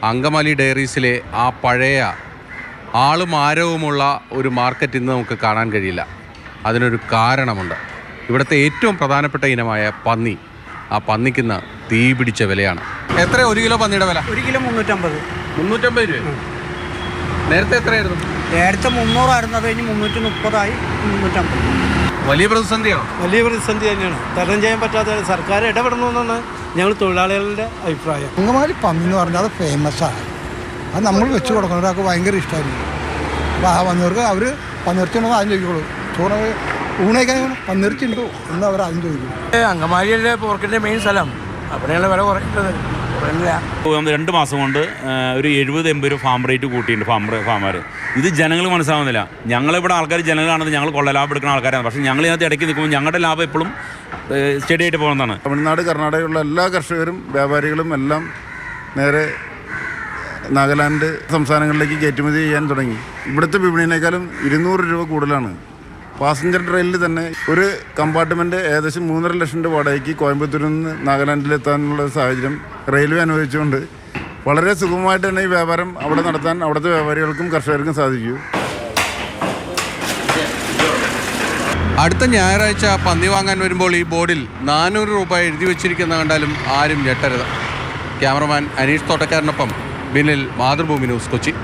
അങ്കമാലി ഡയറീസിലെ ആ പഴയ ആളും ആരവുമുള്ള ഒരു മാർക്കറ്റ് ഇന്ന് നമുക്ക് കാണാൻ കഴിയില്ല. അതിനൊരു കാരണമുണ്ട്. ഇവിടുത്തെ ഏറ്റവും പ്രധാനപ്പെട്ട ഇനമായ പന്നി, ആ പന്നിക്കുന്ന തീ പിടിച്ച വിലയാണ്. എത്ര 1 കിലോ പന്നിയുടെ വില? 1 കിലോ 350. 350 രൂപ. നേരത്തെ എത്രയായിരുന്നു? നേരത്തെ 300 ആയിരുന്നു, അത് കഴിഞ്ഞ് 330 350. വലിയ പ്രതിസന്ധിയാണോ? വലിയ പ്രതിസന്ധി തന്നെയാണ്. തരണം ചെയ്യാൻ പറ്റാത്ത സർക്കാർ ഇടപെടണമെന്നാണ് ഞങ്ങൾ തൊഴിലാളികളുടെ അഭിപ്രായം. അങ്കമാലി പന്നി എന്ന് പറഞ്ഞാൽ അത് ഫേമസാണ്. അത് നമ്മൾ വെച്ച് കൊടുക്കണം. ഒരാൾക്ക് ഭയങ്കര ഇഷ്ടമായിരുന്നു. അപ്പോൾ ആ വന്നവർക്ക് അവർ പന്നിറച്ചിയുണ്ടോ ആദ്യം ചോദിക്കുള്ളൂ. ചോറ് ഊണേക്കാൻ പന്നിറച്ചിയുണ്ടോ എന്ന് അവർ ആദ്യം ചോദിക്കും. അങ്കമാലിയിലെ പോർക്കിൻ്റെ മെയിൻ സ്ഥലം, അവിടെയുള്ള വില കുറയുന്നത് 2 മാസം കൊണ്ട് ഒരു 70-80 രൂപ ഫാം റേറ്റ് കൂട്ടിയിട്ടുണ്ട് ഫാമർ. ഇത് ജനങ്ങൾ മനസ്സിലാവുന്നില്ല. ഞങ്ങളിവിടെ ആൾക്കാർ ജനങ്ങളാണെന്ന് ഞങ്ങൾ കൊള്ളലാഭം എടുക്കുന്ന ആൾക്കാരാണ്. പക്ഷേ ഞങ്ങൾ ഇതിനകത്ത് ഇടയ്ക്ക് നിൽക്കുമ്പോൾ ഞങ്ങളുടെ ലാഭം എപ്പോഴും സ്റ്റഡി ആയിട്ട് പോകുന്നതാണ്. തമിഴ്നാട്, കർണാടകയിലുള്ള എല്ലാ കർഷകരും വ്യാപാരികളും എല്ലാം നേരെ നാഗാലാൻഡ് സംസ്ഥാനങ്ങളിലേക്ക് കയറ്റുമതി ചെയ്യാൻ തുടങ്ങി. ഇവിടുത്തെ വിപണിയേക്കാളും 200 രൂപ കൂടുതലാണ്. പാസഞ്ചർ ട്രെയിനിൽ തന്നെ ഒരു കമ്പാർട്ട്മെൻറ്റ് ഏകദേശം 3.5 ലക്ഷം രൂപ വാടകയ്ക്ക് കോയമ്പത്തൂരിൽ നിന്ന് നാഗാലാൻഡിലെത്താനുള്ള സാഹചര്യം റെയിൽവേ അനുവദിച്ചുകൊണ്ട് വളരെ സുഗമമായിട്ട് തന്നെ ഈ വ്യാപാരം അവിടെ നടത്താൻ അവിടുത്തെ വ്യാപാരികൾക്കും കർഷകർക്കും സാധിക്കൂ. അടുത്ത ഞായറാഴ്ച പന്നി വാങ്ങാൻ വരുമ്പോൾ ഈ ബോർഡിൽ 400 രൂപ എഴുതി വെച്ചിരിക്കുന്ന കണ്ടാലും ആരും ഞെട്ടരുത്. ക്യാമറമാൻ അനീഷ് തോട്ടക്കാരനൊപ്പം ബിനിൽ, മാതൃഭൂമി ന്യൂസ്, കൊച്ചി.